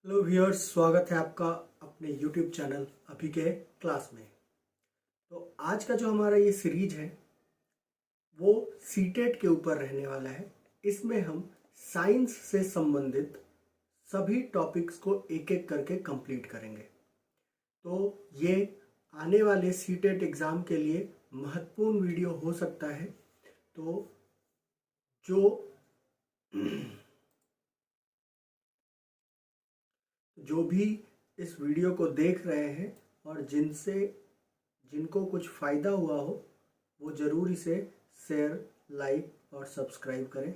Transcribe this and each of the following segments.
Hello viewers, स्वागत है आपका अपने यूट्यूब चैनल अभी के क्लास में। तो आज का जो हमारा ये सीरीज है वो सीटेट के ऊपर रहने वाला है। इसमें हम साइंस से संबंधित सभी टॉपिक्स को एक एक करके कंप्लीट करेंगे। तो ये आने वाले सीटेट एग्ज़ाम के लिए महत्वपूर्ण वीडियो हो सकता है। तो जो जो भी इस वीडियो को देख रहे हैं और जिनको कुछ फ़ायदा हुआ हो वो ज़रूर इसे शेयर, लाइक और सब्सक्राइब करें।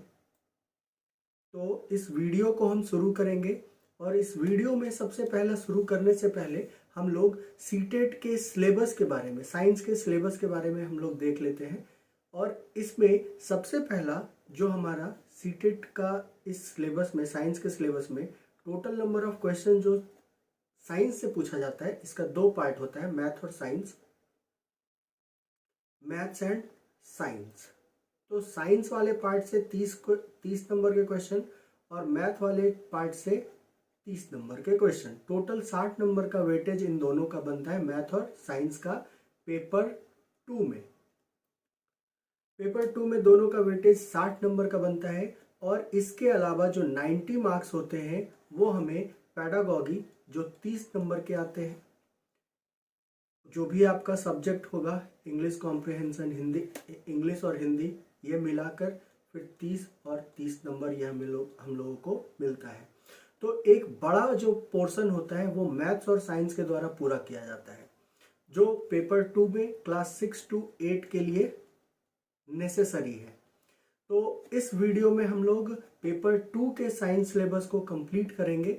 तो इस वीडियो को हम शुरू करेंगे और इस वीडियो में सबसे पहला शुरू करने से पहले हम लोग सीटेट के सिलेबस के बारे में, साइंस के सिलेबस के बारे में हम लोग देख लेते हैं। और इसमें सबसे पहला जो हमारा सीटेट का इस सिलेबस में, साइंस के सिलेबस में टोटल नंबर ऑफ क्वेश्चन जो साइंस से पूछा जाता है, इसका दो पार्ट होता है, मैथ और साइंस, मैथ्स एंड साइंस। तो साइंस वाले पार्ट से 30 नंबर के क्वेश्चन और मैथ वाले पार्ट से 30 नंबर के क्वेश्चन, टोटल 60 नंबर का वेटेज इन दोनों का बनता है, मैथ और साइंस का। पेपर 2 में दोनों का वेटेज 60 नंबर का बनता है। और इसके अलावा जो 90 मार्क्स होते हैं वो हमें पेडागॉजी जो 30 नंबर के आते हैं, जो भी आपका सब्जेक्ट होगा, इंग्लिश कॉम्प्रिहेंशन, हिंदी, इंग्लिश और हिंदी, ये मिलाकर फिर 30 और 30 नंबर ये हम लोगों को मिलता है। तो एक बड़ा जो पोर्शन होता है वो मैथ्स और साइंस के द्वारा पूरा किया जाता है, जो पेपर 2 में क्लास 6 to 8 के लिए नेसेसरी है। तो इस वीडियो में हम लोग पेपर 2 के साइंस सिलेबस को कंप्लीट करेंगे।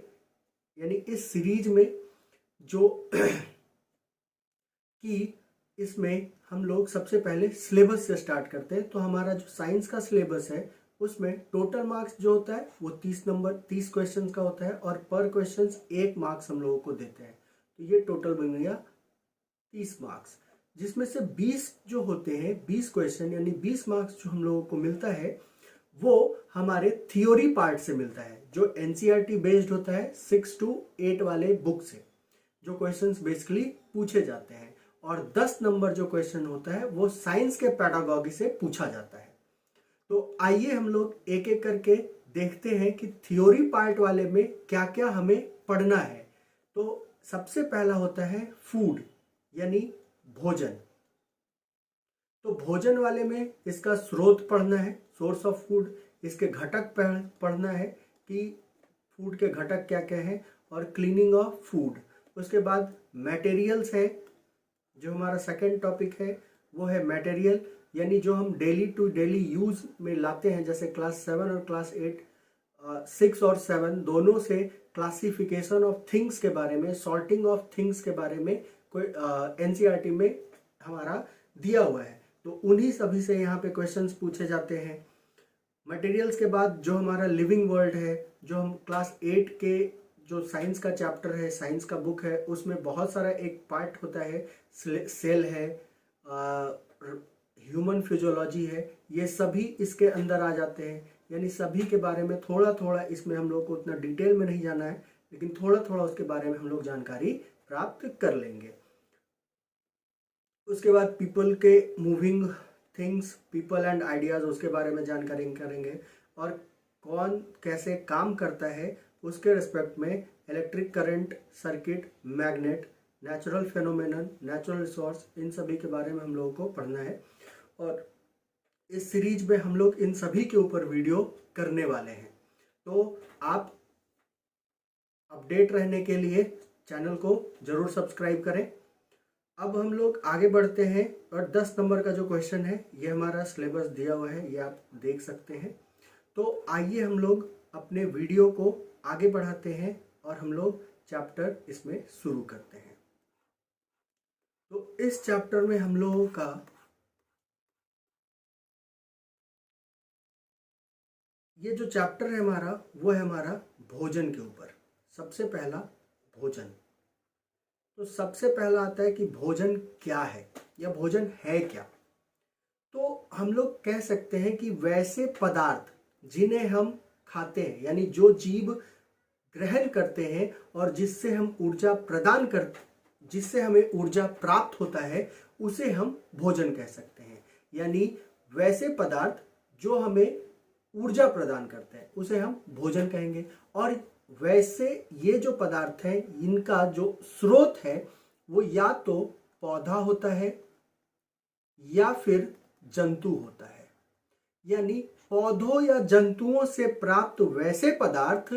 यानी इस सीरीज में जो कि इसमें हम लोग सबसे पहले सिलेबस से स्टार्ट करते हैं। तो हमारा जो साइंस का सिलेबस है उसमें टोटल मार्क्स जो होता है वो 30 क्वेश्चन का होता है और पर क्वेश्चन 1 मार्क्स हम लोगों को देते हैं। तो ये टोटल बन गया 30 मार्क्स, जिसमें से 20 जो होते हैं, 20 क्वेश्चन यानी 20 मार्क्स जो हम लोगों को मिलता है वो हमारे थियोरी पार्ट से मिलता है, जो एनसीईआरटी बेस्ड होता है 6 to 8 वाले बुक से, जो क्वेश्चंस बेसिकली पूछे जाते हैं। और 10 नंबर जो क्वेश्चन होता है वो साइंस के पेडागॉजी से पूछा जाता है। तो आइए हम लोग एक एक करके देखते हैं कि थ्योरी पार्ट वाले में क्या क्या हमें पढ़ना है। तो सबसे पहला होता है फूड, यानी भोजन। तो भोजन वाले में इसका स्रोत पढ़ना है, सोर्स ऑफ फूड, इसके घटक पढ़ना है कि फूड के घटक क्या क्या हैं, और क्लीनिंग ऑफ फूड। उसके बाद मटेरियल्स है, जो हमारा सेकंड टॉपिक है वो है मटेरियल, यानी जो हम डेली टू डेली यूज में लाते हैं, जैसे क्लास 7 और क्लास 8, 6 और 7 दोनों से क्लासिफिकेशन ऑफ थिंग्स के बारे में, सॉर्टिंग ऑफ थिंग्स के बारे में कोई एनसीईआरटी में हमारा दिया हुआ है। तो उन्हीं सभी से यहाँ पे क्वेश्चंस पूछे जाते हैं। मटेरियल्स के बाद जो हमारा लिविंग वर्ल्ड है, जो हम क्लास 8 के जो साइंस का चैप्टर है, साइंस का बुक है, उसमें बहुत सारा एक पार्ट होता है, सेल है, ह्यूमन फिजियोलॉजी है, ये सभी इसके अंदर आ जाते हैं। यानी सभी के बारे में थोड़ा थोड़ा, इसमें हम लोग को उतना डिटेल में नहीं जाना है, लेकिन थोड़ा थोड़ा उसके बारे में हम लोग जानकारी प्राप्त कर लेंगे। उसके बाद पीपल के moving things, people and ideas, उसके बारे में जानकारी करेंगे। और कौन कैसे काम करता है उसके रिस्पेक्ट में electric current, circuit, magnet, natural phenomenon, natural resource, इन सभी के बारे में हम लोगों को पढ़ना है। और इस सीरीज में हम लोग इन सभी के ऊपर वीडियो करने वाले हैं। तो आप अपडेट रहने के लिए चैनल को जरूर सब्सक्राइब करें। अब हम लोग आगे बढ़ते हैं और 10 नंबर का जो क्वेश्चन है, ये हमारा सिलेबस दिया हुआ है, ये आप देख सकते हैं। तो आइए हम लोग अपने वीडियो को आगे बढ़ाते हैं और हम लोग चैप्टर इसमें शुरू करते हैं। तो इस चैप्टर में हम लोगों का ये जो चैप्टर है हमारा, वो है हमारा भोजन के ऊपर। सबसे पहला भोजन। तो सबसे पहला आता है कि भोजन क्या है या भोजन है क्या। तो हम लोग कह सकते हैं कि वैसे पदार्थ जिन्हें हम खाते हैं, यानी जो जीव ग्रहण करते हैं और जिससे हम ऊर्जा प्रदान कर जिससे हमें ऊर्जा प्राप्त होता है, उसे हम भोजन कह सकते हैं। यानी वैसे पदार्थ जो हमें ऊर्जा प्रदान करते हैं उसे हम भोजन कहेंगे। और वैसे ये जो पदार्थ हैं, इनका जो स्रोत है वो या तो पौधा होता है या फिर जंतु होता है। यानी पौधों या जंतुओं से प्राप्त वैसे पदार्थ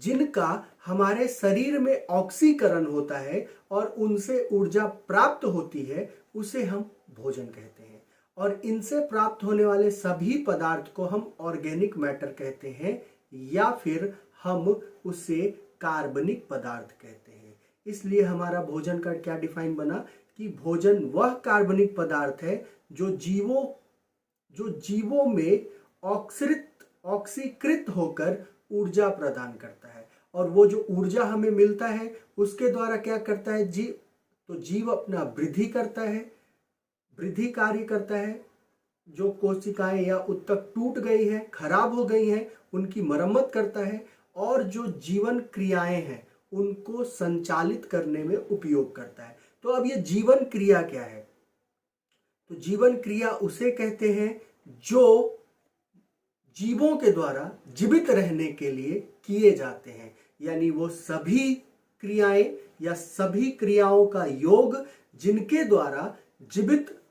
जिनका हमारे शरीर में ऑक्सीकरण होता है और उनसे ऊर्जा प्राप्त होती है, उसे हम भोजन कहते हैं। और इनसे प्राप्त होने वाले सभी पदार्थ को हम ऑर्गेनिक मैटर कहते हैं या फिर हम उसे कार्बनिक पदार्थ कहते हैं। इसलिए हमारा भोजन का क्या डिफाइन बना कि भोजन वह कार्बनिक पदार्थ है जो जीवों में ऑक्सीकृत होकर ऊर्जा प्रदान करता है। और वो जो ऊर्जा हमें मिलता है उसके द्वारा क्या करता है जीव अपना वृद्धि कार्य करता है। जो कोशिकाएं या उत्तक टूट गई हैं, खराब हो गई हैं, उनकी मरम्मत करता है। और जो जीवन क्रियाएं हैं उनको संचालित करने में उपयोग करता है। तो अब ये जीवन क्रिया क्या है? तो जीवन क्रिया उसे कहते हैं जो जीवों के द्वारा जीवित रहने के लिए किए जाते हैं। यानी वो सभी क्रियाएं या सभी क्रियाओं का योग जिनके द्वारा जीवित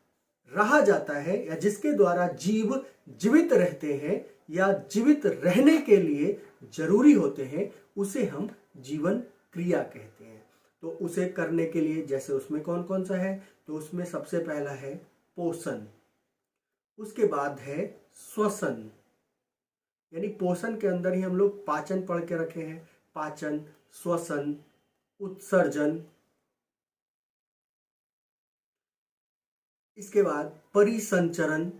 रहा जाता है या जिसके द्वारा जीव जीवित रहते हैं या जीवित रहने के लिए जरूरी होते हैं, उसे हम जीवन क्रिया कहते हैं। तो उसे करने के लिए जैसे उसमें कौन कौन सा है, तो उसमें सबसे पहला है पोषण, उसके बाद है श्वसन। यानी पोषण के अंदर ही हम लोग पाचन पढ़ के रखे हैं, पाचन, श्वसन, उत्सर्जन। इसके बाद परिसंचरण,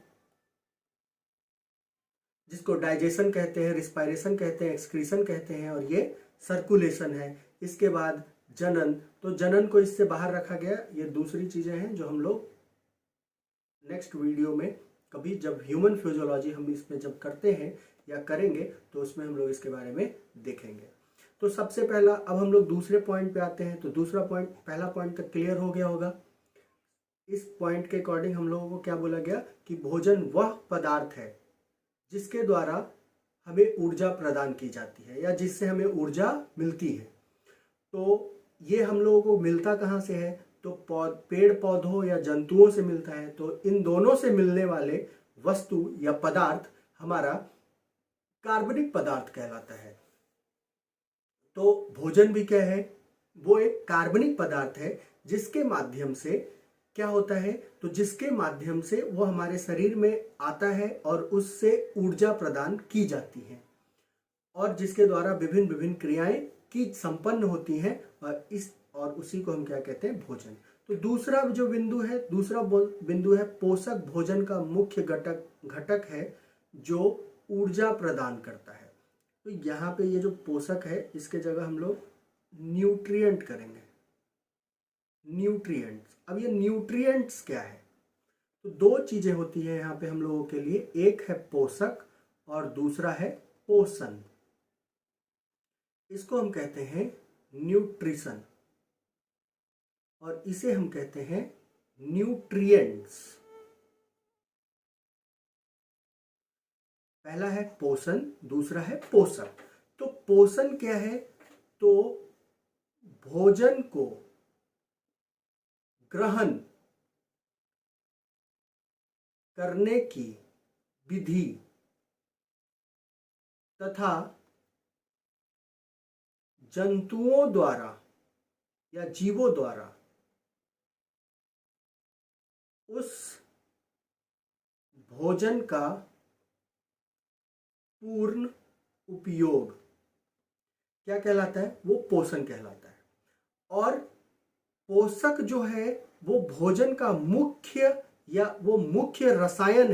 जिसको डाइजेशन कहते हैं, रिस्पायरेशन कहते हैं, एक्सक्रीशन कहते हैं, और ये सर्कुलेशन है। इसके बाद जनन, तो जनन को इससे बाहर रखा गया। ये दूसरी चीजें हैं जो हम लोग नेक्स्ट वीडियो में कभी जब ह्यूमन फिजियोलॉजी हम इसमें जब करते हैं या करेंगे तो उसमें हम लोग इसके बारे में देखेंगे। तो सबसे पहला अब हम लोग दूसरे पॉइंट पे आते हैं। तो दूसरा पॉइंट, पहला पॉइंट तक क्लियर हो गया होगा। इस पॉइंट के अकॉर्डिंग हम लोगों को क्या बोला गया कि भोजन वह पदार्थ है जिसके द्वारा हमें ऊर्जा प्रदान की जाती है या जिससे हमें ऊर्जा मिलती है। तो ये हम लोगों को मिलता कहाँ से है? तो पेड़ पौधों या जंतुओं से मिलता है। तो इन दोनों से मिलने वाले वस्तु या पदार्थ हमारा कार्बनिक पदार्थ कहलाता है। तो भोजन भी क्या है? वो एक कार्बनिक पदार्थ है जिसके माध्यम से क्या होता है, तो जिसके माध्यम से वो हमारे शरीर में आता है और उससे ऊर्जा प्रदान की जाती है और जिसके द्वारा विभिन्न विभिन्न क्रियाएं की संपन्न होती हैं। और उसी को हम क्या कहते हैं? भोजन। तो दूसरा जो बिंदु है, दूसरा बिंदु है पोषक भोजन का मुख्य घटक है जो ऊर्जा प्रदान करता है। तो यहाँ पे ये जो पोषक है इसके जगह हम लोग न्यूट्रिएंट करेंगे, न्यूट्रिएंट्स। अब ये न्यूट्रिएंट्स क्या है? तो दो चीजें होती है यहाँ पे हम लोगों के लिए, एक है पोषक और दूसरा है पोषण। इसको हम कहते हैं न्यूट्रिशन और इसे हम कहते हैं न्यूट्रिएंट्स। पहला है पोषण, दूसरा है पोषक। तो पोषण क्या है? तो भोजन को ग्रहण करने की विधि तथा जंतुओं द्वारा या जीवों द्वारा उस भोजन का पूर्ण उपयोग क्या कहलाता है? वो पोषण कहलाता है। और पोषक जो है वो भोजन का मुख्य रसायन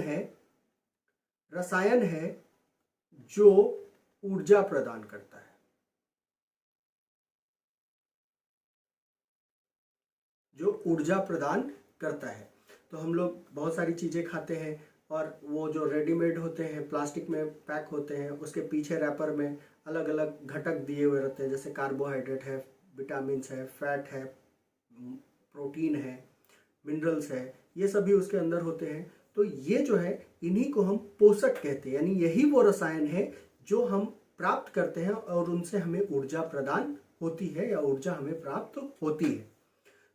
है जो ऊर्जा प्रदान करता है, जो ऊर्जा प्रदान करता है। तो हम लोग बहुत सारी चीजें खाते हैं और वो जो रेडीमेड होते हैं, प्लास्टिक में पैक होते हैं, उसके पीछे रैपर में अलग अलग घटक दिए हुए रहते हैं, जैसे कार्बोहाइड्रेट है, विटामिन है, फैट है, प्रोटीन है, मिनरल्स है, ये सभी उसके अंदर होते हैं। तो ये जो है इन्हीं को हम पोषक कहते हैं, यानी यही वो रसायन है जो हम प्राप्त करते हैं और उनसे हमें ऊर्जा प्रदान होती है या ऊर्जा हमें प्राप्त होती है।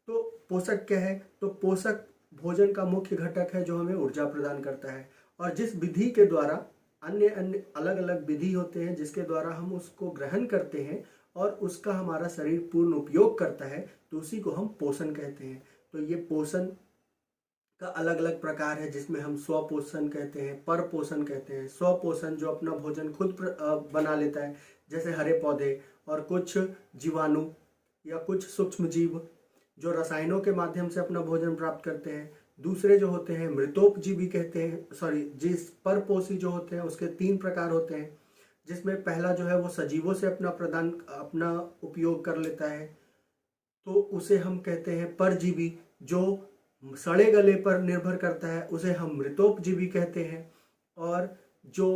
तो पोषक क्या है? तो पोषक भोजन का मुख्य घटक है जो हमें ऊर्जा प्रदान करता है, और जिस विधि के द्वारा अन्य अन्य अलग अलग विधि होते हैं जिसके द्वारा हम उसको ग्रहण करते हैं और उसका हमारा शरीर पूर्ण उपयोग करता है, तो उसी को हम पोषण कहते हैं। तो ये पोषण का अलग अलग प्रकार है, जिसमें हम स्वपोषण कहते हैं, पर पोषण कहते हैं। स्वपोषण जो अपना भोजन खुद बना लेता है, जैसे हरे पौधे और कुछ जीवाणु या कुछ सूक्ष्म जीव जो रसायनों के माध्यम से अपना भोजन प्राप्त करते हैं। दूसरे जो होते हैं मृतोपजीवी कहते हैं, जिस परपोषी जो होते हैं उसके 3 प्रकार होते हैं, जिसमें पहला जो है वो सजीवों से अपना उपयोग कर लेता है, तो उसे हम कहते हैं परजीवी। जो सड़े गले पर निर्भर करता है उसे हम मृतोपजीवी कहते हैं, और जो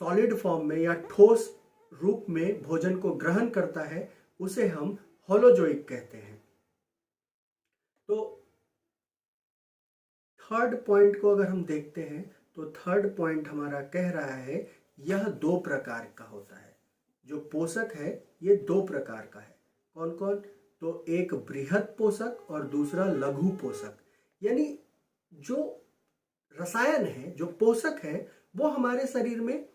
सॉलिड फॉर्म में या ठोस रूप में भोजन को ग्रहण करता है उसे हम होलोजोइक कहते हैं। तो थर्ड पॉइंट को अगर हम देखते हैं तो थर्ड पॉइंट हमारा कह रहा है यह 2 प्रकार का होता है। जो पोषक है ये 2 प्रकार का है। कौन कौन? तो एक बृहत पोषक और दूसरा लघु पोषक। यानी जो रसायन है, जो पोषक है, वो हमारे शरीर में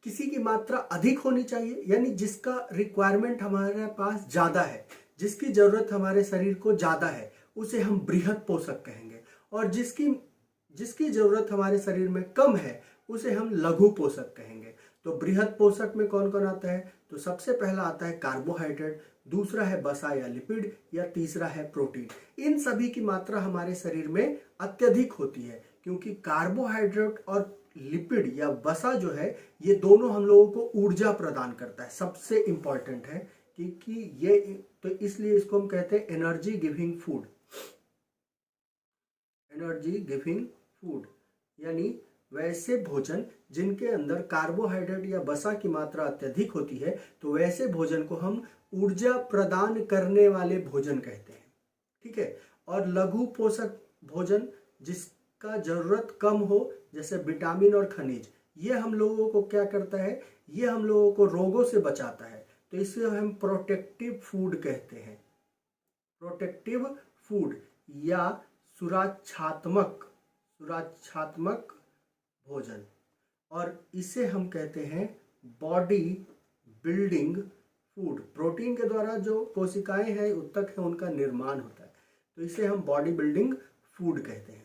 किसी की मात्रा अधिक होनी चाहिए, यानी जिसका रिक्वायरमेंट हमारे पास ज्यादा है, जिसकी जरूरत हमारे शरीर को ज्यादा है, उसे हम बृहत पोषक कहेंगे। और जिसकी जरूरत हमारे शरीर में कम है उसे हम लघु पोषक कहेंगे। तो बृहत पोषक में कौन कौन आता है? तो सबसे पहला आता है कार्बोहाइड्रेट, दूसरा है वसा या लिपिड, या तीसरा है प्रोटीन। इन सभी की मात्रा हमारे शरीर में अत्यधिक होती है, क्योंकि कार्बोहाइड्रेट और लिपिड या वसा जो है ये दोनों हम लोगों को ऊर्जा प्रदान करता है। सबसे इंपॉर्टेंट है क्योंकि ये, तो इसलिए इसको हम कहते हैं energy giving food. Energy giving food यानी वैसे भोजन जिनके अंदर कार्बोहाइड्रेट या वसा की मात्रा अत्यधिक होती है, तो वैसे भोजन को हम ऊर्जा प्रदान करने वाले भोजन कहते हैं। ठीक है। और लघु पोषक भोजन जिसका जरूरत कम हो, जैसे विटामिन और खनिज, ये हम लोगों को क्या करता है? ये हम लोगों को रोगों से बचाता है, तो इसे हम प्रोटेक्टिव फूड कहते हैं। प्रोटेक्टिव फूड या सुरक्षात्मक भोजन, और इसे हम कहते हैं बॉडी बिल्डिंग फूड। प्रोटीन के द्वारा जो कोशिकाएं हैं, उत्तक है, उनका निर्माण होता है, तो इसे हम बॉडी बिल्डिंग फूड कहते हैं।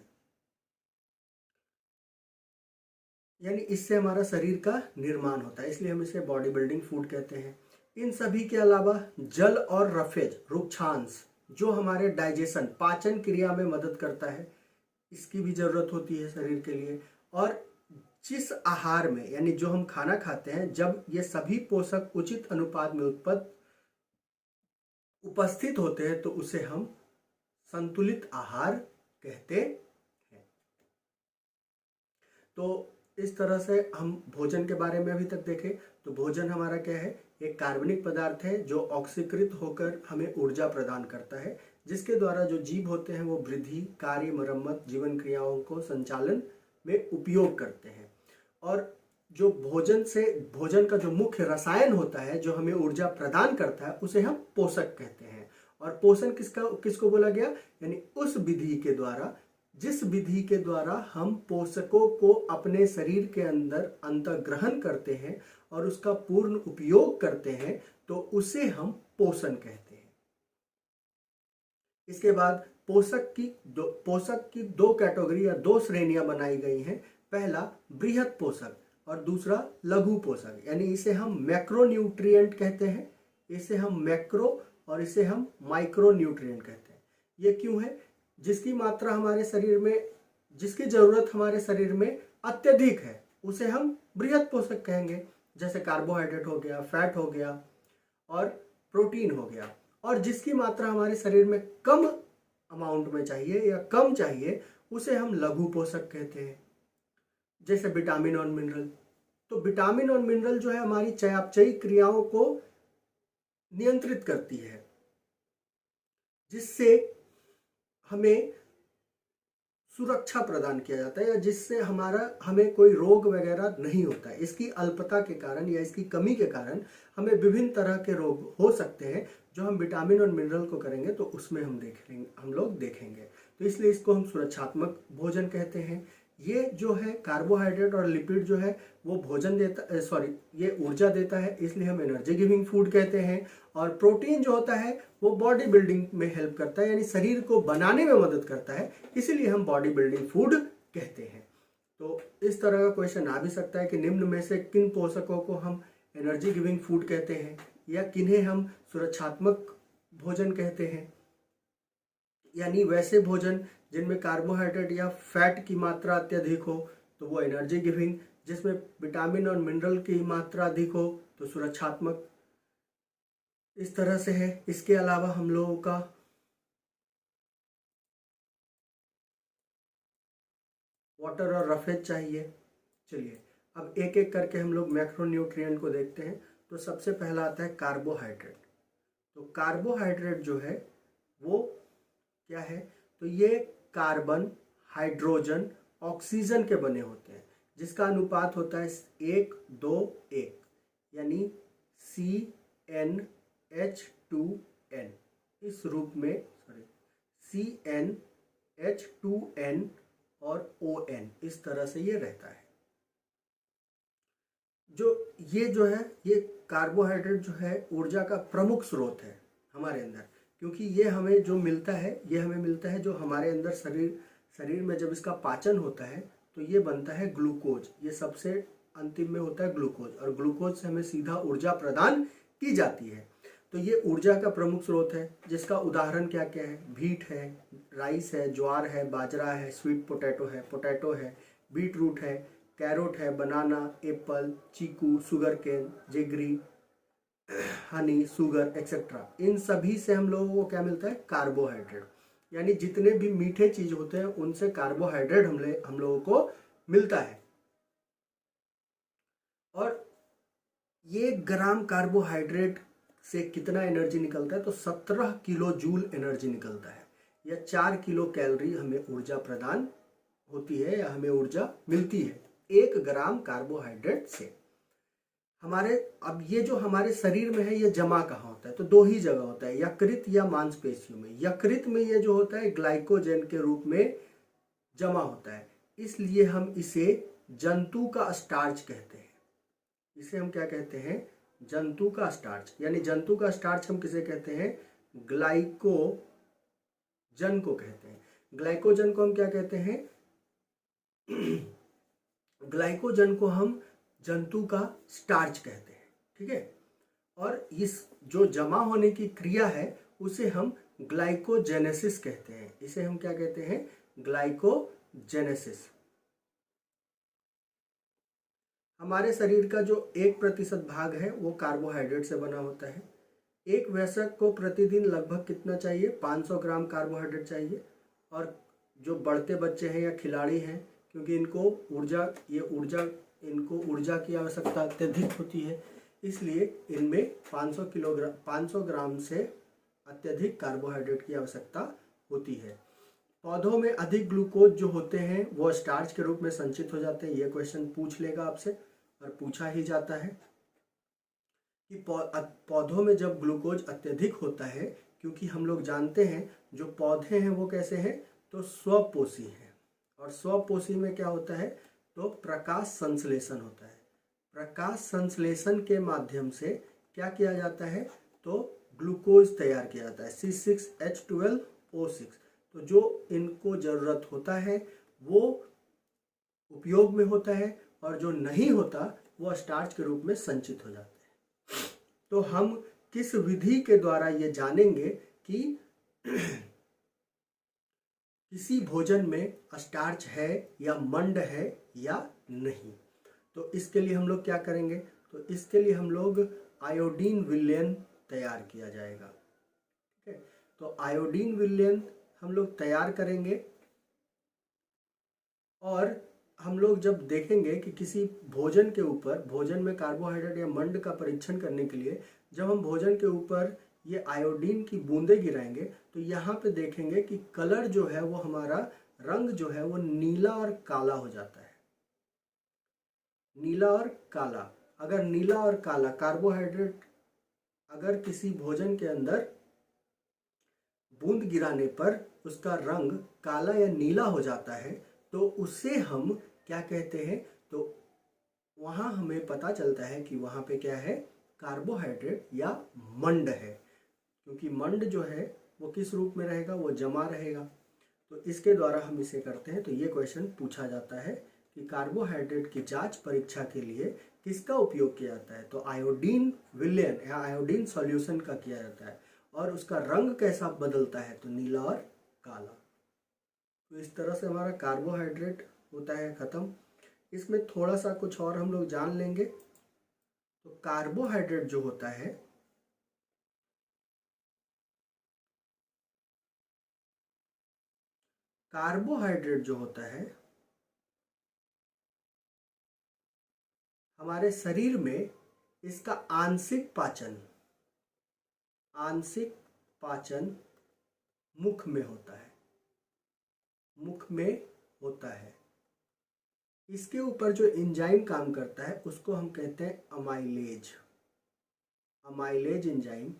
यानी इससे हमारा शरीर का निर्माण होता है, इसलिए हम इसे बॉडी बिल्डिंग फूड कहते हैं। इन सभी के अलावा जल और रफेज, रुक्षांश, जो हमारे डाइजेशन, पाचन क्रिया में मदद करता है, इसकी भी जरूरत होती है शरीर के लिए। और जिस आहार में, यानी जो हम खाना खाते हैं, जब ये सभी पोषक उचित अनुपात में उपस्थित होते हैं तो उसे हम संतुलित आहार कहते हैं। तो इस तरह से हम भोजन के बारे में अभी तक देखें, तो भोजन हमारा क्या है? एक कार्बनिक पदार्थ है जो ऑक्सीकृत होकर हमें ऊर्जा प्रदान करता है, जिसके द्वारा जो जीव होते हैं वो वृद्धि, कार्य, मरम्मत, जीवन क्रियाओं को संचालन में उपयोग करते हैं। और जो भोजन का जो मुख्य रसायन होता है जो हमें ऊर्जा प्रदान करता है, उसे हम पोषक कहते हैं। और पोषण किसको बोला गया? यानी उस विधि के द्वारा, जिस विधि के द्वारा हम पोषकों को अपने शरीर के अंदर अंतर्ग्रहण करते हैं और उसका पूर्ण उपयोग करते हैं, तो उसे हम पोषण कहते हैं। इसके बाद पोषक की 2 कैटेगरी या 2 श्रेणियां बनाई गई हैं। पहला बृहत पोषक और दूसरा लघु पोषक, यानी इसे हम मैक्रो न्यूट्रिएंट कहते हैं, इसे हम मैक्रो और इसे हम माइक्रो न्यूट्रिएंट कहते हैं। ये क्यों है? जिसकी मात्रा हमारे शरीर में, जिसकी जरूरत हमारे शरीर में अत्यधिक है, उसे हम बृहत पोषक कहेंगे, जैसे कार्बोहाइड्रेट हो गया, फैट हो गया और प्रोटीन हो गया। और जिसकी मात्रा हमारे शरीर में कम अमाउंट में चाहिए या कम चाहिए, उसे हम लघु पोषक कहते हैं, जैसे विटामिन और मिनरल। तो विटामिन और मिनरल जो है हमारी चयापचयी क्रियाओं को नियंत्रित करती है, जिससे हमें सुरक्षा प्रदान किया जाता है या जिससे हमें कोई रोग वगैरह नहीं होता है। इसकी अल्पता के कारण या इसकी कमी के कारण हमें विभिन्न तरह के रोग हो सकते हैं, जो हम विटामिन और मिनरल को करेंगे तो उसमें हम लोग देखेंगे। तो इसलिए इसको हम सुरक्षात्मक भोजन कहते हैं। ये जो है कार्बोहाइड्रेट और लिपिड जो है वो भोजन देता ये ऊर्जा देता है, इसलिए हम एनर्जी गिविंग फूड कहते हैं। और प्रोटीन जो होता है वो बॉडी बिल्डिंग में हेल्प करता है, यानी शरीर को बनाने में मदद करता है, इसीलिए हम बॉडी बिल्डिंग फूड कहते हैं। तो इस तरह का क्वेश्चन आ भी सकता है कि निम्न में से किन पोषकों को हम एनर्जी गिविंग फूड कहते हैं या किन्हें हम सुरक्षात्मक भोजन कहते हैं। यानी वैसे भोजन जिनमें कार्बोहाइड्रेट या फैट की मात्रा अत्यधिक हो तो वो एनर्जी गिविंग, जिसमें विटामिन और मिनरल की मात्रा अधिक हो तो सुरक्षात्मक। इस तरह से है। इसके अलावा हम लोगों का वाटर और रफेज चाहिए। चलिए अब एक एक करके हम लोग मैक्रोन्यूट्रिएंट को देखते हैं। तो सबसे पहला आता है कार्बोहाइड्रेट। तो कार्बोहाइड्रेट जो है वो क्या है, तो ये कार्बन, हाइड्रोजन, ऑक्सीजन के बने होते हैं, जिसका अनुपात होता है 1:2:1, यानी CnH2n इस रूप में, CnH2n और ON इस तरह से ये रहता है। जो है ये कार्बोहाइड्रेट जो है ऊर्जा का प्रमुख स्रोत है हमारे अंदर, क्योंकि ये हमें जो मिलता है जो हमारे अंदर शरीर में जब इसका पाचन होता है तो ये बनता है ग्लूकोज। ये सबसे अंतिम में होता है ग्लूकोज, और ग्लूकोज से हमें सीधा ऊर्जा प्रदान की जाती है। तो ये ऊर्जा का प्रमुख स्रोत है, जिसका उदाहरण क्या क्या है, व्हीट है, राइस है, ज्वार है, बाजरा है, स्वीट पोटैटो है, बीट रूट है, कैरोट है, बनाना, एप्पल, चीकू, sugar cane, jaggery, honey, sugar etcetera. इन सभी से हम लोगों को क्या मिलता है, कार्बोहाइड्रेट। यानी जितने भी मीठे चीज होते हैं उनसे कार्बोहाइड्रेट हम लोगों को मिलता है। और ये ग्राम कार्बोहाइड्रेट से कितना एनर्जी निकलता है, तो 17 किलो जूल एनर्जी निकलता है, या 4 किलो कैलोरी हमें ऊर्जा प्रदान होती है या हमें ऊर्जा मिलती है 1 ग्राम कार्बोहाइड्रेट से। अब ये जो हमारे शरीर में है ये जमा कहाँ होता है, तो 2 ही जगह होता है, यकृत या मांसपेशियों में। यकृत में ये जो होता है ग्लाइकोजन के रूप में जमा होता है, इसलिए हम इसे जंतु का स्टार्च कहते हैं। इसे हम क्या कहते हैं, जंतु का स्टार्च। यानी जंतु का स्टार्च हम किसे कहते हैं, ग्लाइकोजन को कहते हैं। ग्लाइकोजन को हम क्या कहते हैं, ग्लाइकोजन को हम जंतु का स्टार्च कहते हैं। ठीक है। और इस जो जमा होने की क्रिया है उसे हम ग्लाइकोजेनेसिस कहते हैं। इसे हम क्या कहते हैं, ग्लाइकोजेनेसिस। हमारे शरीर का जो 1% भाग है वो कार्बोहाइड्रेट से बना होता है। एक वयस्क को प्रतिदिन लगभग कितना चाहिए, 500 ग्राम कार्बोहाइड्रेट चाहिए। और जो बढ़ते बच्चे हैं या खिलाड़ी हैं, क्योंकि इनको ऊर्जा की आवश्यकता अत्यधिक होती है, इसलिए इनमें 500 ग्राम से अत्यधिक कार्बोहाइड्रेट की आवश्यकता होती है। पौधों में अधिक ग्लूकोज जो होते हैं वो स्टार्च के रूप में संचित हो जाते हैं। ये क्वेश्चन पूछ लेगा आपसे, और पूछा ही जाता है कि पौधों में जब ग्लूकोज अत्यधिक होता है, क्योंकि हम लोग जानते हैं जो पौधे हैं वो कैसे हैं, तो स्वपोषी हैं। और स्वपोषी में क्या होता है, तो प्रकाश संश्लेषण होता है। प्रकाश संश्लेषण के माध्यम से क्या किया जाता है, तो ग्लूकोज तैयार किया जाता है, C6H12O6। तो जो इनको जरूरत होता है वो उपयोग में होता है, और जो नहीं होता वो स्टार्च के रूप में संचित हो जाते हैं। तो हम किस विधि के द्वारा ये जानेंगे कि किसी भोजन में स्टार्च है या मंड है या नहीं। तो इसके लिए हम लोग क्या करेंगे, तो इसके लिए हम लोग आयोडीन विलयन तैयार किया जाएगा। ठीक है। तो आयोडीन विलयन हम लोग तैयार करेंगे, और हम लोग जब देखेंगे कि किसी भोजन के ऊपर, भोजन में कार्बोहाइड्रेट या मंड का परीक्षण करने के लिए जब हम भोजन के ऊपर ये आयोडीन की बूंदें गिराएंगे तो यहाँ पे देखेंगे कि कलर जो है वो हमारा रंग जो है वो नीला और काला हो जाता है। नीला और काला, अगर नीला और काला कार्बोहाइड्रेट अगर किसी भोजन के अंदर बूंद गिराने पर उसका रंग काला या नीला हो जाता है तो उसे हम क्या कहते हैं, तो वहाँ हमें पता चलता है कि वहाँ पे क्या है, कार्बोहाइड्रेट या मंड है। क्योंकि मंड जो है वो किस रूप में रहेगा, वो जमा रहेगा। तो इसके द्वारा हम इसे करते हैं। तो ये क्वेश्चन पूछा जाता है कि कार्बोहाइड्रेट की जांच परीक्षा के लिए किसका उपयोग किया जाता है, तो आयोडीन विलयन या आयोडीन सॉल्यूशन का किया जाता है। और उसका रंग कैसा बदलता है, तो नीला और काला। तो इस तरह से हमारा कार्बोहाइड्रेट होता है खत्म। इसमें थोड़ा सा कुछ और हम लोग जान लेंगे। तो कार्बोहाइड्रेट जो होता है, कार्बोहाइड्रेट जो होता है हमारे शरीर में इसका आंशिक पाचन मुख में होता है, मुख में होता है। इसके ऊपर जो एंजाइम काम करता है उसको हम कहते हैं अमाइलेज एंजाइम।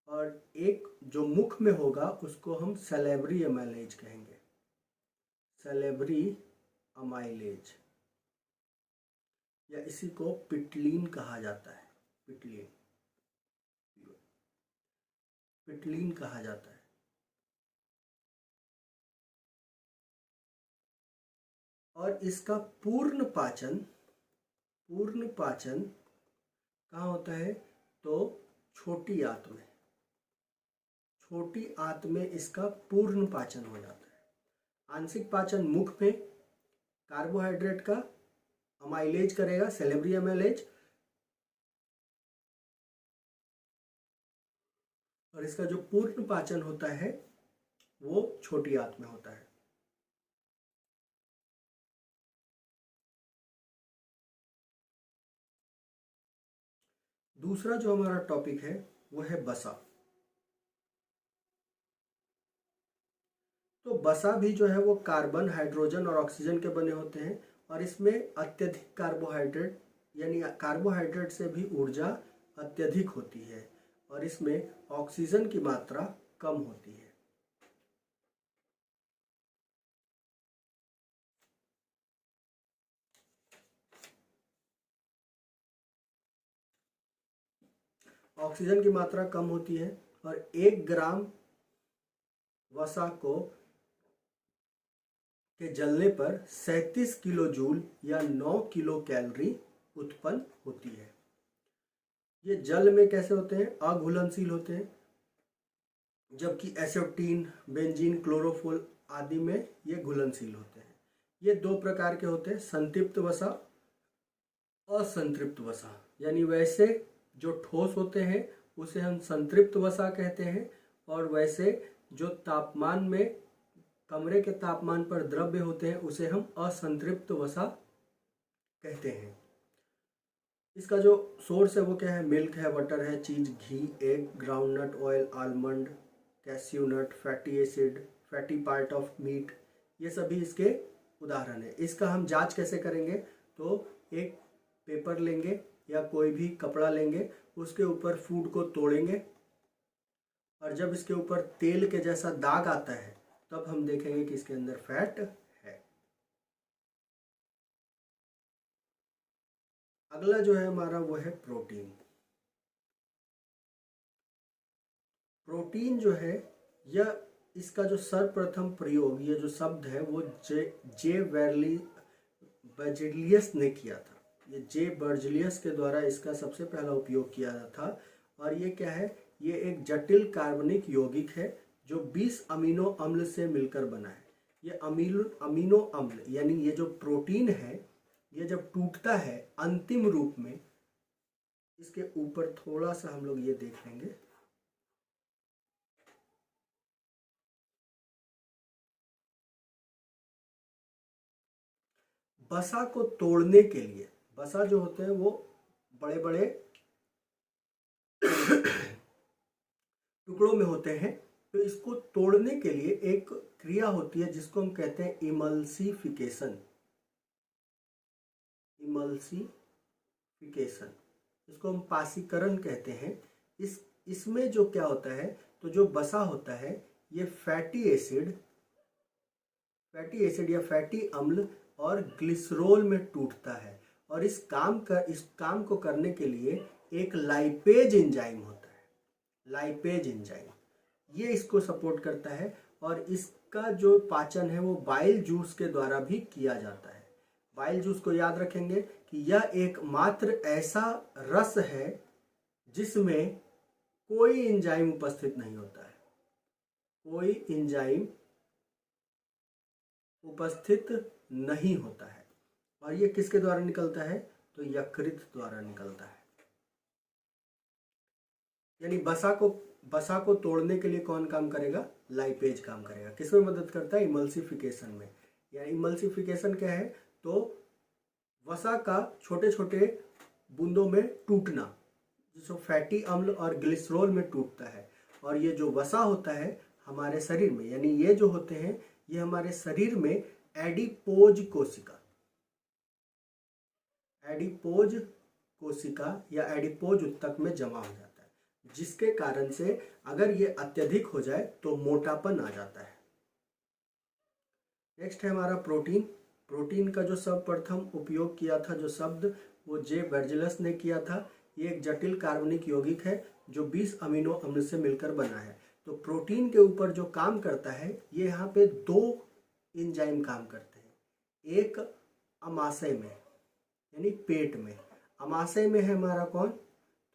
और एक जो मुख में होगा उसको हम सैलिवरी अमाइलेज कहेंगे, सैलिवरी अमाइलेज, या इसी को पिटलीन कहा जाता है, पिटलीन कहा जाता है। और इसका पूर्ण पाचन कहाँ होता है, तो छोटी आंत में इसका पूर्ण पाचन हो जाता है। आंशिक पाचन मुख में कार्बोहाइड्रेट का अमाइलेज करेगा, सैलिवरी अमाइलेज, और इसका जो पूर्ण पाचन होता है वो छोटी आंत में होता है। दूसरा जो हमारा टॉपिक है वो है बसा। तो बसा भी जो है वो कार्बन, हाइड्रोजन और ऑक्सीजन के बने होते हैं। और इसमें अत्यधिक कार्बोहाइड्रेट, यानी कार्बोहाइड्रेट से भी ऊर्जा अत्यधिक होती है और इसमें ऑक्सीजन की मात्रा कम होती है। ऑक्सीजन की मात्रा कम होती है और 1 ग्राम वसा को के जलने पर 37 किलो जूल या 9 किलो कैलोरी उत्पन्न होती है। ये जल में कैसे होते हैं, अघुलनशील होते हैं, जबकि एसिटिन, बेंजीन, क्लोरोफॉल आदि में ये घुलनशील होते हैं। ये 2 प्रकार के होते हैं, संतृप्त वसा, असंतृप्त वसा। यानी वैसे जो ठोस होते हैं उसे हम संतृप्त वसा कहते हैं, और वैसे जो तापमान में, कमरे के तापमान पर द्रव्य होते हैं उसे हम असंतृप्त वसा कहते हैं। इसका जो सोर्स है वो क्या है, मिल्क है, बटर है, cheese, ghee, egg, groundnut oil, almond, cashew nut, fatty acid, fatty part of meat, ये सभी इसके उदाहरण है। इसका हम जांच कैसे करेंगे, तो एक पेपर लेंगे या कोई भी कपड़ा लेंगे, उसके ऊपर फूड को तोड़ेंगे और जब इसके ऊपर तेल के जैसा दाग आता है तब हम देखेंगे कि इसके अंदर फैट है। अगला जो है हमारा वो है प्रोटीन। प्रोटीन जो है यह, इसका जो सर्वप्रथम प्रयोग, ये जो शब्द है वो जे बर्जीलियस ने किया था। ये जे बर्जीलियस के द्वारा इसका सबसे पहला उपयोग किया था। और ये क्या है, ये एक जटिल कार्बनिक यौगिक है जो 20 अमीनो अम्ल से मिलकर बना है। ये अमीनो अम्ल यानी ये जो प्रोटीन है, ये जब टूटता है अंतिम रूप में, इसके ऊपर थोड़ा सा हम लोग ये देख लेंगे, बसा को तोड़ने के लिए, बसा जो होते हैं वो बड़े बड़े टुकड़ों में होते हैं, तो इसको तोड़ने के लिए एक क्रिया होती है जिसको हम कहते हैं इमल्सिफिकेशन। इमल्सिफिकेशन, इसको हम पासीकरण कहते हैं। इसमें जो क्या होता है, तो जो बसा होता है ये फैटी एसिड या फैटी अम्ल और ग्लिसरॉल में टूटता है, और इस काम को करने के लिए एक लाइपेज एंजाइम होता है। लाइपेज एंजाइम ये इसको सपोर्ट करता है, और इसका जो पाचन है वो बाइल जूस के द्वारा भी किया जाता है। बाइल जूस को याद रखेंगे कि यह एकमात्र ऐसा रस है जिसमें कोई एंजाइम उपस्थित नहीं होता है, कोई एंजाइम उपस्थित नहीं होता है। और ये किसके द्वारा निकलता है, तो यकृत द्वारा निकलता है। यानी बसा को तोड़ने के लिए कौन काम करेगा, लाइपेज काम करेगा। किसमें मदद करता है, इमल्सिफिकेशन में। यानी इमल्सिफिकेशन क्या है, तो वसा का छोटे छोटे बूंदों में टूटना, जो फैटी अम्ल और ग्लिसरॉल में टूटता है। और ये जो वसा होता है हमारे शरीर में, यानी ये जो होते हैं ये हमारे शरीर में एडिपोज कोशिका या एडिपोज ऊतक में जमा हो जाता है, जिसके कारण से अगर ये अत्यधिक हो जाए तो मोटापन आ जाता है। नेक्स्ट है हमारा प्रोटीन। प्रोटीन का जो सर्वप्रथम उपयोग किया था, जो शब्द वो जे वर्जिलस ने किया था। ये एक जटिल कार्बनिक यौगिक है जो 20 अमीनो अम्ल से मिलकर बना है। तो प्रोटीन के ऊपर जो काम करता है, ये यहाँ पे 2 एंजाइम काम करते हैं। एक अमाशय में यानी पेट में, अमाशय में है हमारा कौन,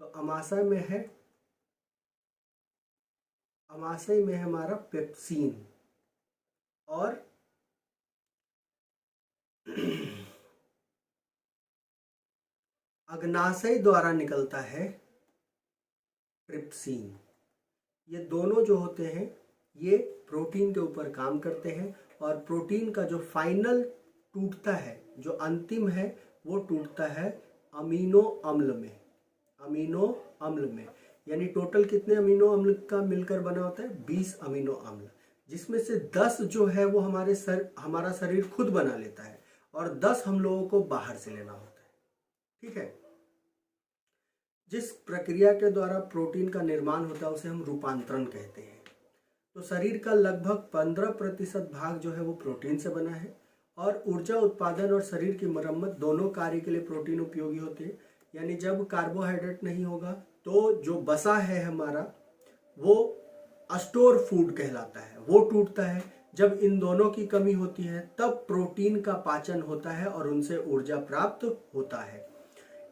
तो अमाशय में है हमारा पेप्सिन, और अग्नाशय द्वारा निकलता है ट्रिप्सिन। ये दोनों जो होते हैं ये प्रोटीन के ऊपर काम करते हैं, और प्रोटीन का जो फाइनल टूटता है, जो अंतिम है, वो टूटता है अमीनो अम्ल में। यानी टोटल कितने अमीनो अम्ल का मिलकर बना होता है, 20 अमीनो अम्ल, जिसमें से 10 जो है वो हमारा शरीर खुद बना लेता है, और 10 हम लोगों को बाहर से लेना होता है। ठीक है। जिस प्रक्रिया के द्वारा प्रोटीन का निर्माण होता है उसे हम रूपांतरण कहते हैं। तो शरीर का लगभग 15% भाग जो है वो प्रोटीन से बना है, और ऊर्जा उत्पादन और शरीर की मरम्मत दोनों कार्य के लिए प्रोटीन उपयोगी होते हैं। यानी जब कार्बोहाइड्रेट नहीं होगा तो जो बसा है हमारा वो स्टोर फूड कहलाता है, वो टूटता है। जब इन दोनों की कमी होती है तब प्रोटीन का पाचन होता है और उनसे ऊर्जा प्राप्त होता है।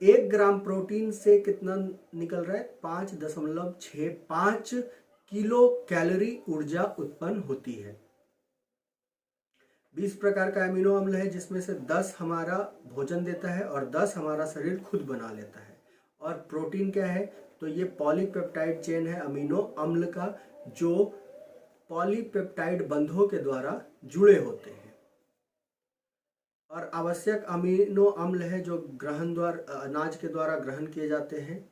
1 ग्राम प्रोटीन से कितना निकल रहा है, 5.65 किलो कैलोरी ऊर्जा उत्पन्न होती है। 20 प्रकार का अमीनो अम्ल है, जिसमें से 10 हमारा भोजन देता है और 10 हमारा शरीर खुद बना लेता है। और प्रोटीन क्या है, तो ये पॉलीपेप्टाइड चेन है अमीनो अम्ल का, जो पॉलीपेप्टाइड बंधों के द्वारा जुड़े होते हैं। और आवश्यक अमीनो अम्ल है जो ग्रहण द्वारा, अनाज के द्वारा ग्रहण किए जाते हैं।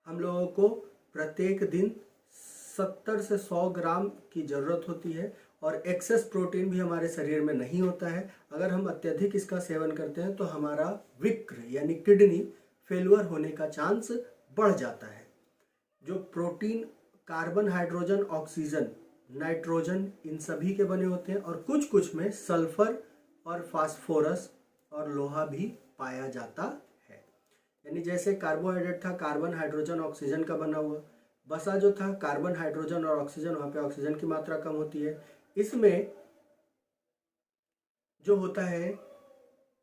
हम लोगों को प्रत्येक दिन 70 से 100 ग्राम की जरूरत होती है, और एक्सेस प्रोटीन भी हमारे शरीर में नहीं होता है। अगर हम अत्यधिक इसका सेवन करते हैं तो हमारा विक्र यानी किडनी फेलुअर होने का चांस बढ़ जाता है। जो protein carbon, hydrogen, oxygen, nitrogen in सभी के बने होते हैं, और कुछ में सल्फर और फास्फोरस और लोहा भी पाया जाता है। यानी जैसे कार्बोहाइड्रेट था कार्बन, हाइड्रोजन, ऑक्सीजन का बना हुआ, बसा जो था कार्बन, हाइड्रोजन और ऑक्सीजन, वहाँ पे ऑक्सीजन की मात्रा कम होती है। इसमें जो होता है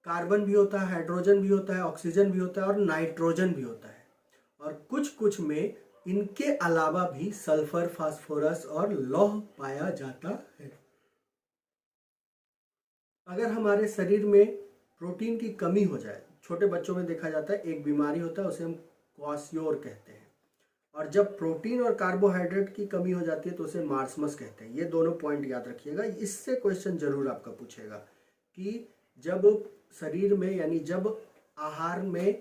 कार्बन भी होता है, हाइड्रोजन भी होता है, ऑक्सीजन भी होता है और नाइट्रोजन भी होता है। और कुछ में इनके अलावा भी सल्फर, फास्फोरस और लौह पाया जाता है। अगर हमारे शरीर में प्रोटीन की कमी हो जाए, छोटे बच्चों में देखा जाता है एक बीमारी होता है, उसे हम क्वासियोर कहते हैं। और जब प्रोटीन और कार्बोहाइड्रेट की कमी हो जाती है तो उसे मार्समस कहते हैं। ये दोनों पॉइंट याद रखिएगा, इससे क्वेश्चन जरूर आपका पूछेगा कि जब शरीर में यानी जब आहार में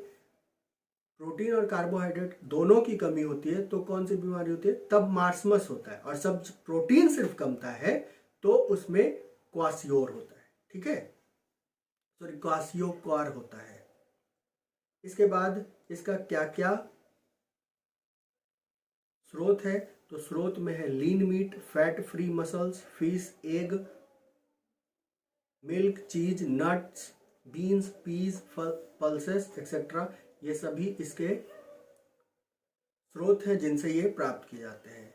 प्रोटीन और कार्बोहाइड्रेट दोनों की कमी होती है तो कौन सी बीमारी होती है, तब मार्समस होता है। और सब प्रोटीन सिर्फ कमता है तो उसमें क्वासियोर होता है, ठीक है, सॉरी क्वासियोक्वार होता है। इसके बाद इसका क्या क्या स्रोत है, तो स्रोत में है lean meat, fat free muscles, fish, egg, milk, cheese, nuts, beans, peas, pulses etcetera, ये सभी इसके स्रोत हैं जिनसे ये प्राप्त किए जाते हैं।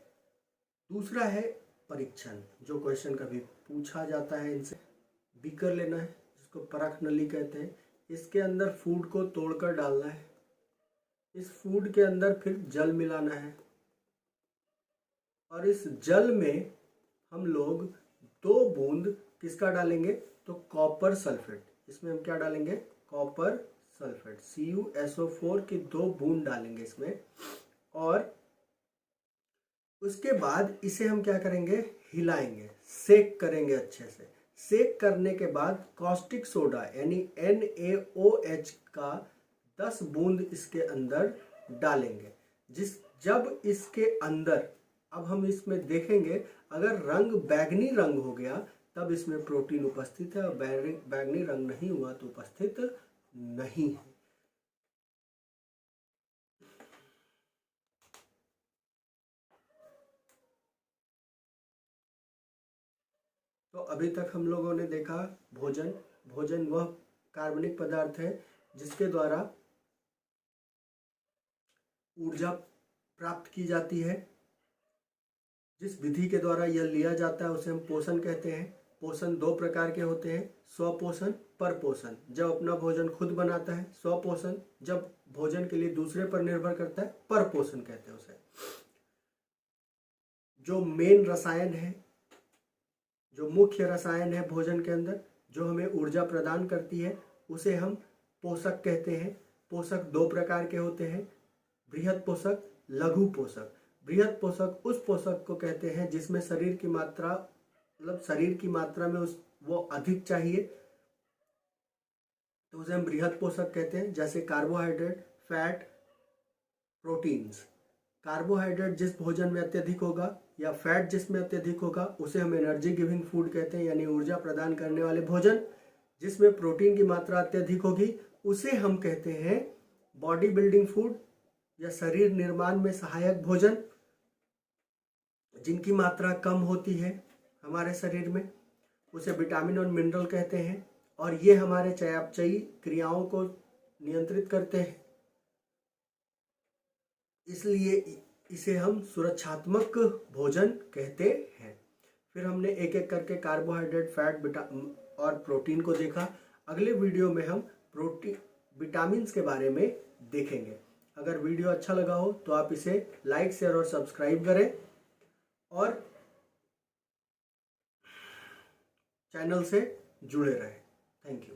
दूसरा है परीक्षण, जो क्वेश्चन कभी पूछा जाता है इनसे। बीकर लेना है जिसको परख नली कहते हैं, इसके अंदर फूड को तोड़कर डालना है, इस फूड के अंदर फिर जल मिलाना है और इस जल में हम लोग 2 बूंद किसका डालेंगे, तो कॉपर सल्फेट। इसमें हम क्या डालेंगे, कॉपर सल्फेट CuSO4 की 2 बूंद डालेंगे इसमें। और उसके बाद इसे हम क्या करेंगे, हिलाएंगे, सेक करेंगे अच्छे से। सेक करने के बाद कॉस्टिक सोडा यानी NaOH का 10 बूंद इसके अंदर डालेंगे। जब इसके अंदर, अब हम इसमें देखेंगे अगर रंग बैगनी रंग हो गया तब इसमें प्रोटीन उपस्थित है, और बैगनी रंग नहीं हुआ तो उपस्थित नहीं है। तो अभी तक हम लोगों ने देखा भोजन। भोजन वह कार्बनिक पदार्थ है जिसके द्वारा ऊर्जा प्राप्त की जाती है। जिस विधि के द्वारा यह लिया जाता है उसे हम पोषण कहते हैं। पोषण 2 प्रकार के होते हैं, स्वपोषण, परपोषण। जब अपना भोजन खुद बनाता है स्वपोषण, जब भोजन के लिए दूसरे पर निर्भर करता है परपोषण कहते हैं उसे। जो मेन रसायन है, जो मुख्य रसायन है भोजन के अंदर जो हमें ऊर्जा प्रदान करती है उसे हम पोषक कहते हैं। पोषक 2 प्रकार के होते हैं, बृहत पोषक, लघु पोषक। बृहत पोषक उस पोषक को कहते हैं जिसमें शरीर की मात्रा, मतलब शरीर की मात्रा में वो अधिक चाहिए, तो उसे हम बृहत पोषक कहते हैं। जैसे कार्बोहाइड्रेट, फैट, प्रोटीन्स। कार्बोहाइड्रेट जिस भोजन में अत्यधिक होगा या फैट जिसमें अत्यधिक होगा उसे हम एनर्जी गिविंग फूड कहते हैं, यानी ऊर्जा प्रदान करने वाले भोजन। जिसमें प्रोटीन की मात्रा अत्यधिक होगी उसे हम कहते हैं बॉडी बिल्डिंग फूड या शरीर निर्माण में सहायक भोजन। जिनकी मात्रा कम होती है हमारे शरीर में उसे विटामिन और मिनरल कहते हैं, और ये हमारे चयापचयी क्रियाओं को नियंत्रित करते हैं, इसलिए इसे हम सुरक्षात्मक भोजन कहते हैं। फिर हमने एक एक करके कार्बोहाइड्रेट, फैट और प्रोटीन को देखा। अगले वीडियो में हम विटामिन के बारे में देखेंगे। अगर वीडियो अच्छा लगा हो तो आप इसे लाइक, शेयर और सब्सक्राइब करें और चैनल से जुड़े रहें। Thank you.